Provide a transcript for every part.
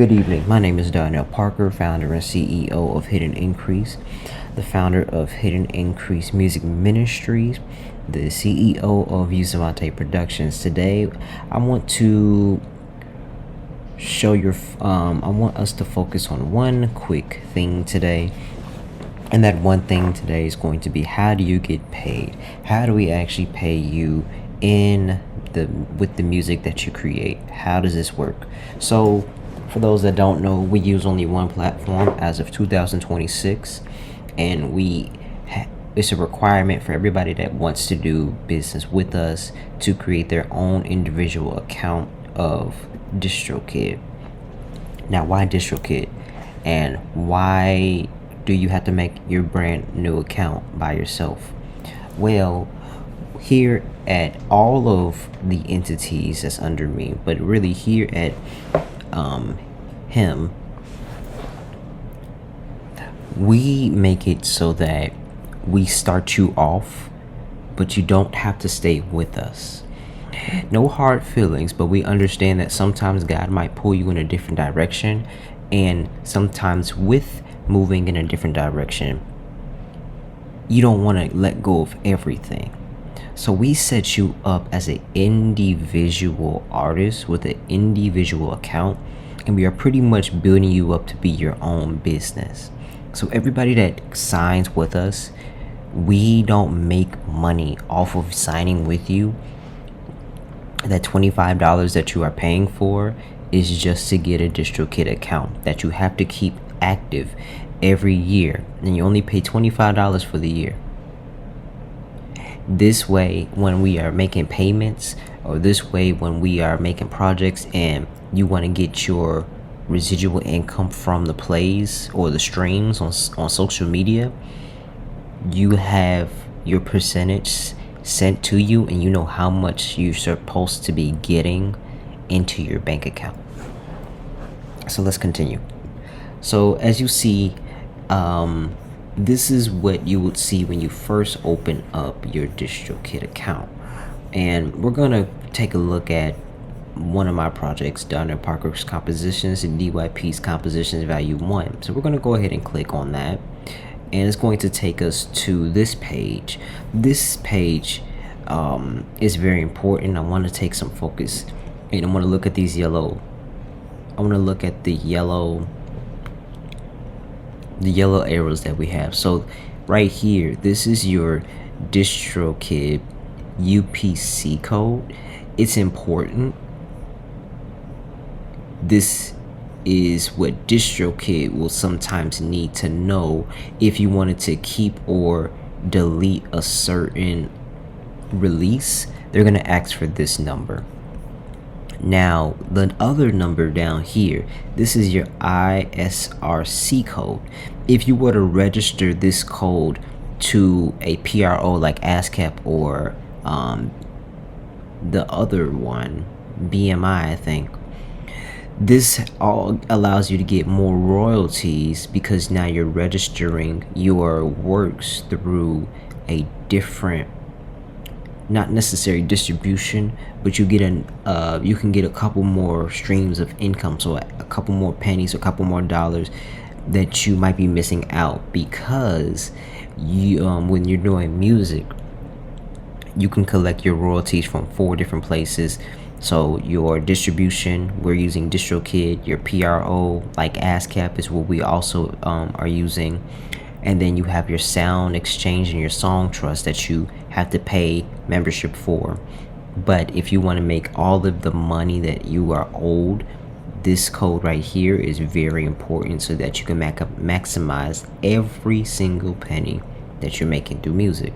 Good evening. My name is Darnell Parker, founder and CEO of Hidden Increase, the founder of Hidden Increase Music Ministries, the CEO of Usamante Productions. Today, I want to show your. I want us to focus on one quick thing today, and that one thing today is going to be, how do you get paid? How do we actually pay you with the music that you create? How does this work? So, for those that don't know, we use only one platform as of 2026, and it's a requirement for everybody that wants to do business with us to create their own individual account of Distrokid. Now, why Distrokid? And why do you have to make your brand new account by yourself? Well, here at all of the entities that's under me, but really here at H.I.M M, we make it so that we start you off, but you don't have to stay with us. No hard feelings, but we understand that sometimes God might pull you in a different direction, and sometimes with moving in a different direction, you don't want to let go of everything. So we set you up as an individual artist with an individual account, and we are pretty much building you up to be your own business. So everybody that signs with us, we don't make money off of signing with you. That $25 that you are paying for is just to get a Distrokid account that you have to keep active every year, and you only pay $25 for the year. This way, when we are making payments, or this way when we are making projects and you want to get your residual income from the plays or the streams on social media, you have your percentage sent to you, and you know how much you're supposed to be getting into your bank account. So let's continue. So as you see, this is what you would see when you first open up your Distrokid account. And we're going to take a look at one of my projects, Darnell Parker's Compositions and DYP's Compositions Value 1. So we're going to go ahead and click on that, and it's going to take us to this page. This page is very important. I want to take some focus, and I want to look at these yellow. I want to look at the yellow arrows that we have. So right here, this is your Distrokid UPC code. It's important. This is what Distrokid will sometimes need to know if you wanted to keep or delete a certain release. They're going to ask for this number. Now, the other number down here, this is your ISRC code. If you were to register this code to a PRO like ASCAP or the other one, BMI, I think, this all allows you to get more royalties, because now you're registering your works through a different, not necessary distribution, but you can get a couple more streams of income, so a couple more pennies, a couple more dollars that you might be missing out, because you when you're doing music, you can collect your royalties from 4 different places. So your distribution, we're using Distrokid. Your PRO like ASCAP is what we also are using. And then you have your sound exchange and your song trust that you have to pay membership for. But if you want to make all of the money that you are owed, this code right here is very important, so that you can maximize every single penny that you're making through music.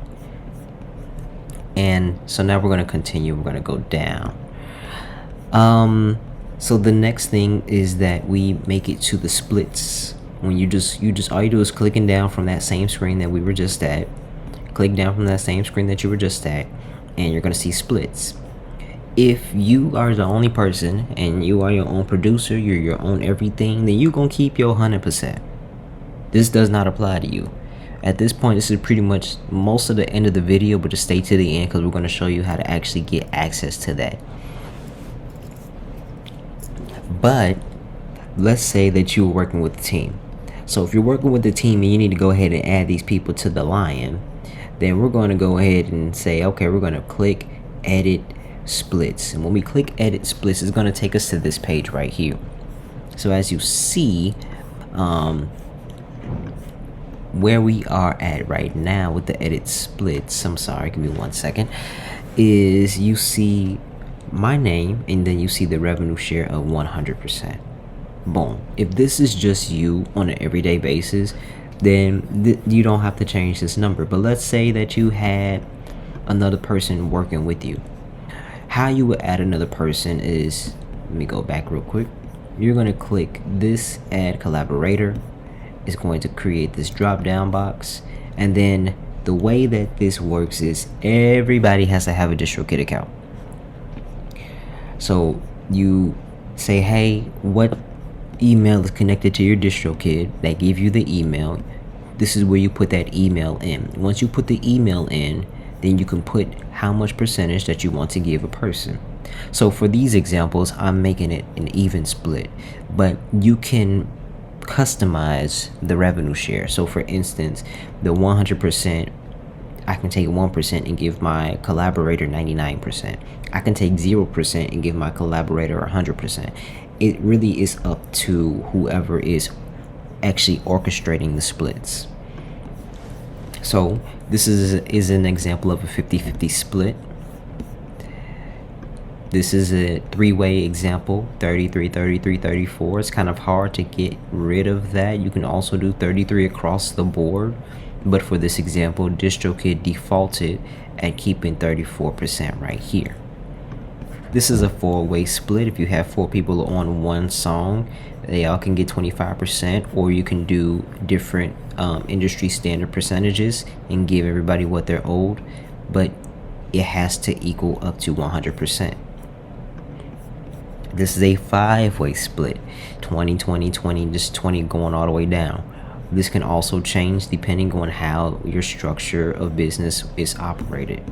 And so now we're going to continue. We're going to go down. So the next thing is that we make it to the splits. When you just all you do is clicking down from that same screen that we were just at. Click down from that same screen that you were just at, and you're gonna see splits. If you are the only person and you are your own producer, you're your own everything, then you're gonna keep your 100%. This does not apply to you. At this point, this is pretty much most of the end of the video, but just stay to the end, because we're going to show you how to actually get access to that. But let's say that you're working with a team. So if you're working with the team and you need to go ahead and add these people to the lion, then we're going to go ahead and say, okay, we're going to click edit splits. And when we click edit splits, it's going to take us to this page right here. So as you see, where we are at right now with the edit splits, I'm sorry, give me 1 second, is you see my name and then you see the revenue share of 100%. Boom. If this is just you on an everyday basis, then you don't have to change this number. But let's say that you had another person working with you. How you would add another person is, let me go back real quick. You're going to click this add collaborator. It's going to create this drop down box, and then the way that this works is everybody has to have a Distrokid account. So you say, hey, what email is connected to your Distrokid? They give you the email. This is where you put that email in. Once you put the email in, then you can put how much percentage that you want to give a person. So for these examples, I'm making it an even split, but you can customize the revenue share. So for instance, the 100%, I can take 1% and give my collaborator 99%. I can take 0% and give my collaborator 100%. It really is up to whoever is actually orchestrating the splits. So this is an example of a 50-50 split. This is a three-way example, 33, 33, 34. It's kind of hard to get rid of that. You can also do 33 across the board. But for this example, Distrokid defaulted at keeping 34% right here. This is a four-way split. If you have 4 people on one song, they all can get 25%, or you can do different industry standard percentages and give everybody what they're owed, but it has to equal up to 100%. This is a 5-way split, 20, 20, 20, just 20 going all the way down. This can also change depending on how your structure of business is operated.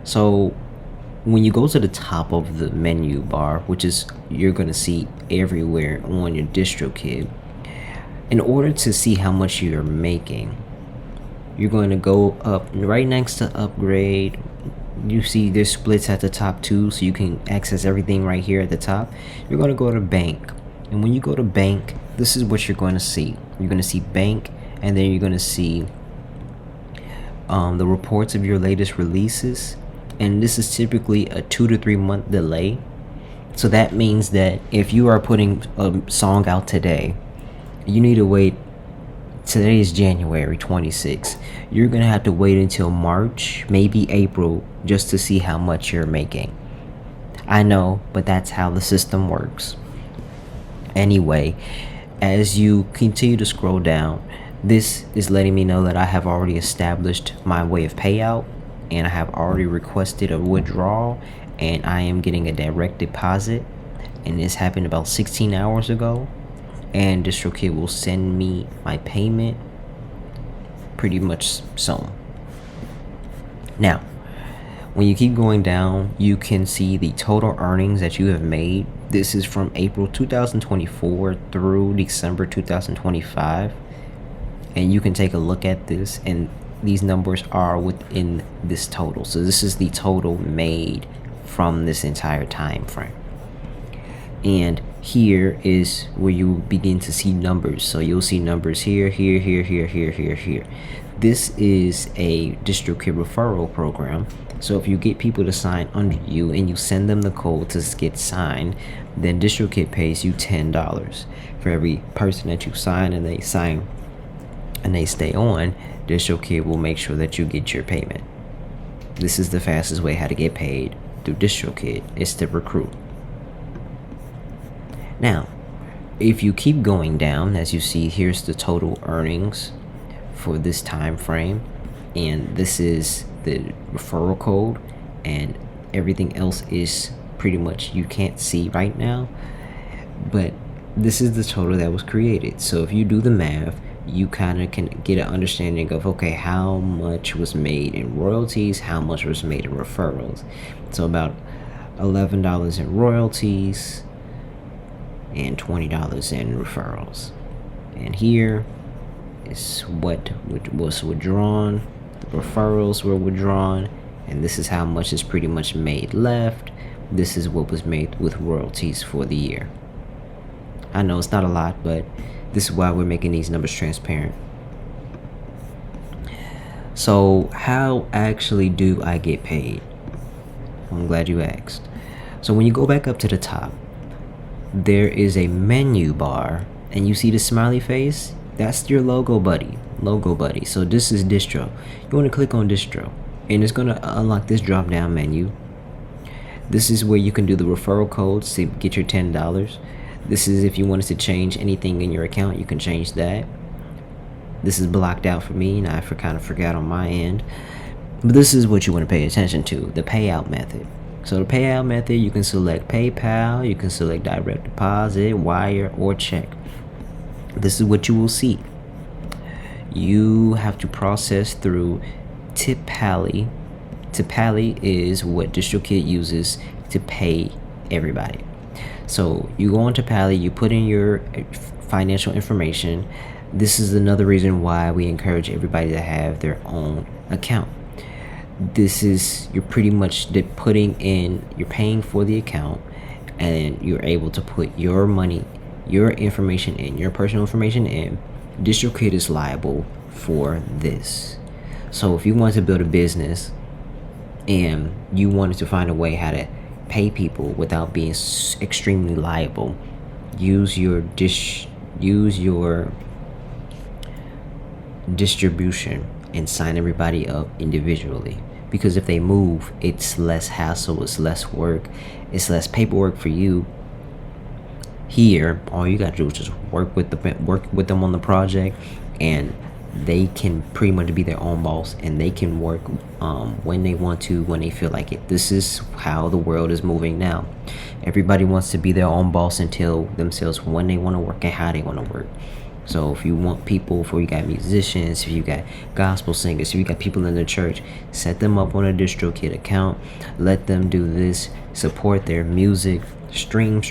So when you go to the top of the menu bar, which is you're going to see everywhere on your Distrokid, in order to see how much you're making, you're going to go up right next to upgrade. You see there's splits at the top too, so you can access everything right here at the top. You're going to go to bank, and when you go to bank, this is what you're going to see. You're going to see bank, and then you're going to see the reports of your latest releases, and this is typically a 2 to 3 month delay. So that means that if you are putting a song out today, you need to wait. Today is January 26th. You're gonna have to wait until March, maybe April, just to see how much you're making. I know, but that's how the system works. Anyway, as you continue to scroll down, this is letting me know that I have already established my way of payout, and I have already requested a withdrawal, and I am getting a direct deposit, and this happened about 16 hours ago. And Distrokid will send me my payment pretty much soon. Now, when you keep going down, you can see the total earnings that you have made. This is from April 2024 through December 2025, and you can take a look at this, and these numbers are within this total. So this is the total made from this entire time frame. And here is where you begin to see numbers. So you'll see numbers here, here, here, here, here, here, here. This is a Distrokid referral program. So if you get people to sign under you and you send them the code to get signed, then Distrokid pays you $10 for every person that you sign, and they sign and they stay on. Distrokid will make sure that you get your payment. This is the fastest way how to get paid through Distrokid. It's to recruit. Now, if you keep going down, as you see, here's the total earnings for this time frame, and this is the referral code, and everything else is pretty much you can't see right now, but this is the total that was created. So if you do the math, you kind of can get an understanding of, okay, how much was made in royalties, how much was made in referrals. So about $11 in royalties, and $20 in referrals. And here is what was withdrawn. The referrals were withdrawn, and this is how much is pretty much made left. This is what was made with royalties for the year. I know it's not a lot, but this is why we're making these numbers transparent. So how actually do I get paid? I'm glad you asked. So when you go back up to the top, there is a menu bar, and you see the smiley face? That's your logo buddy. So this is distro. You want to click on distro, and it's going to unlock this drop down menu. This is where you can do the referral codes to get your $10. This is if you wanted to change anything in your account, you can change that. This is blocked out for me, and I kind of forgot on my end. But this is what you want to pay attention to, the payout method. So the payout method, you can select PayPal, you can select direct deposit, wire, or check. This is what you will see. You have to process through Tipally. Tipally is what Distrokid uses to pay everybody. So you go on Tipally, you put in your financial information. This is another reason why we encourage everybody to have their own account. This is, you're pretty much putting in, you're paying for the account, and you're able to put your money, your information in, your personal information in. Distrokid is liable for this. So if you want to build a business and you wanted to find a way how to pay people without being extremely liable, use your distribution and sign everybody up individually, because if they move, it's less hassle, it's less work, it's less paperwork for you. Here, all you gotta do is just work with them on the project, and they can pretty much be their own boss, and they can work when they want to, when they feel like it. This is how the world is moving now. Everybody wants to be their own boss and tell themselves when they want to work and how they want to work. So if you want people, if you got musicians, if you got gospel singers, if you got people in the church, set them up on a Distrokid account. Let them do this. Support their music. Stream.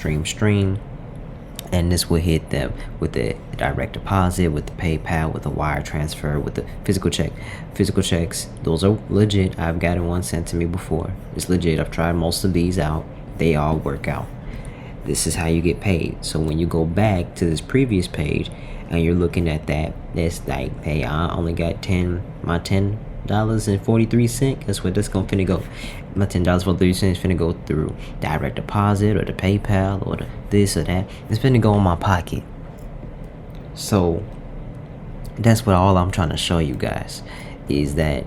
And this will hit them with the direct deposit, with the PayPal, with the wire transfer, with the physical check. Physical checks, those are legit. I've gotten one sent to me before. It's legit. I've tried most of these out. They all work out. This is how you get paid. So when you go back to this previous page and you're looking at that, it's like, hey, I only got my $10.43. That's what that's gonna finna go. My $10.43 finna go through direct deposit or the PayPal or the this or that. It's finna go in my pocket. So that's what all I'm trying to show you guys is that,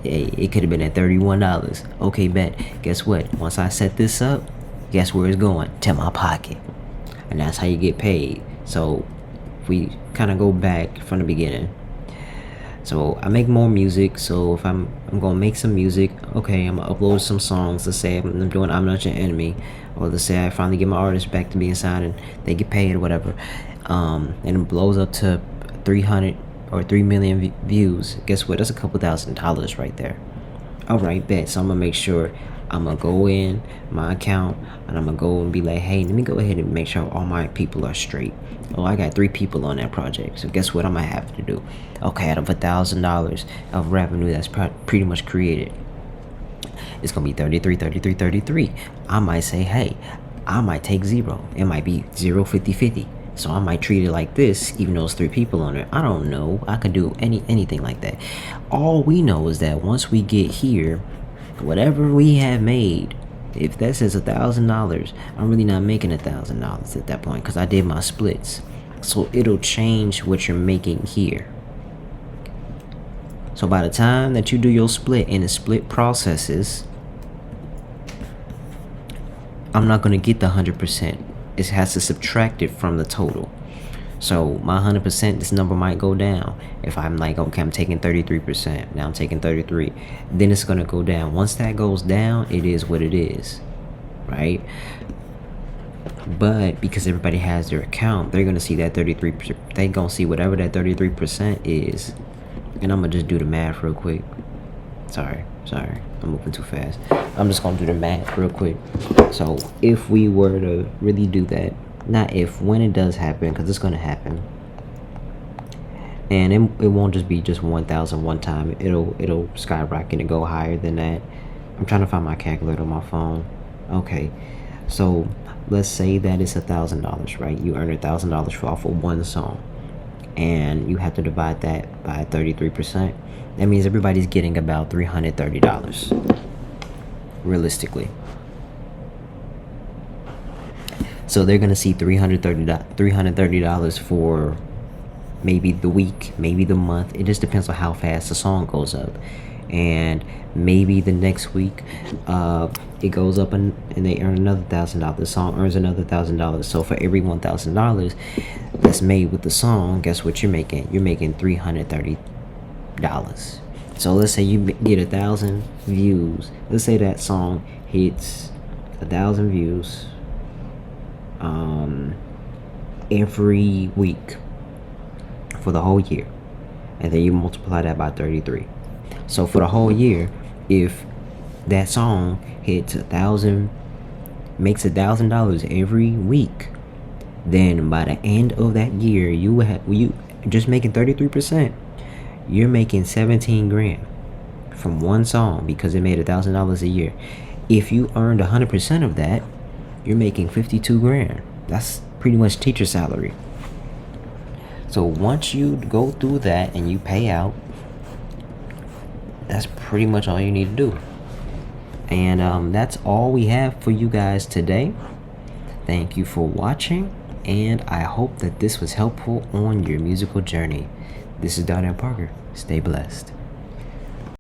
hey, it could have been at $31. Okay, bet. Guess what? Once I set this up, guess where it's going? To my pocket. And that's how you get paid. So if we kind of go back from the beginning. So I make more music. So if I'm gonna make some music, okay, I'm gonna upload some songs. Let's say I'm doing I'm Not Your Enemy, or let's say I finally get my artist back to being signed and they get paid or whatever, and it blows up to 300 or 3 million views. Guess what? That's a couple $1,000s right there. All right, bet. So I'm gonna make sure I'm gonna go in my account and I'm gonna go and be like, hey, let me go ahead and make sure all my people are straight. Oh, I got 3 people on that project. So guess what I'm gonna have to do? Okay, out of $1,000 of revenue that's pretty much created, it's gonna be 33. I might say, hey, I might take 0. It might be 0, 50. So I might treat it like this, even though it's 3 people on it. I don't know. I could do anything like that. All we know is that once we get here, whatever we have made, if that says $1,000, I'm really not making $1,000 at that point because I did my splits. So it'll change what you're making here. So by the time that you do your split and the split processes, I'm not going to get the 100%. It has to subtract it from the total. So my 100%, this number might go down. If I'm like, okay, I'm taking 33%. Now I'm taking 33. Then it's going to go down. Once that goes down, it is what it is. Right? But because everybody has their account, they're going to see that 33%. They're going to see whatever that 33% is. And I'm going to just do the math real quick. Sorry. I'm moving too fast. I'm just going to do the math real quick. So if we were to really do that, not if, when it does happen, because it's going to happen. And it won't just be just 1,000 one time. It'll skyrocket and go higher than that. I'm trying to find my calculator on my phone. Okay, so let's say that it's $1,000, right? You earn $1,000 off of one song, and you have to divide that by 33%. That means everybody's getting about $330 realistically. So they're gonna see $330 for maybe the week, maybe the month. It just depends on how fast the song goes up. And maybe the next week it goes up and they earn another $1,000. The song earns another $1,000. So for every $1,000 that's made with the song, guess what you're making? You're making $330. So let's say you get 1,000 views. Let's say that song hits 1,000 views every week for the whole year, and then you multiply that by 33. So for the whole year, if that song hits 1,000, makes $1,000 every week, then by the end of that year, you just making 33%. You're making 17 grand from one song because it made $1,000 a year. If you earned 100% of that, you're making 52 grand. That's pretty much teacher salary. So once you go through that and you pay out, that's pretty much all you need to do. And that's all we have for you guys today. Thank you for watching, and I hope that this was helpful on your musical journey. This is Donnell Parker. Stay blessed.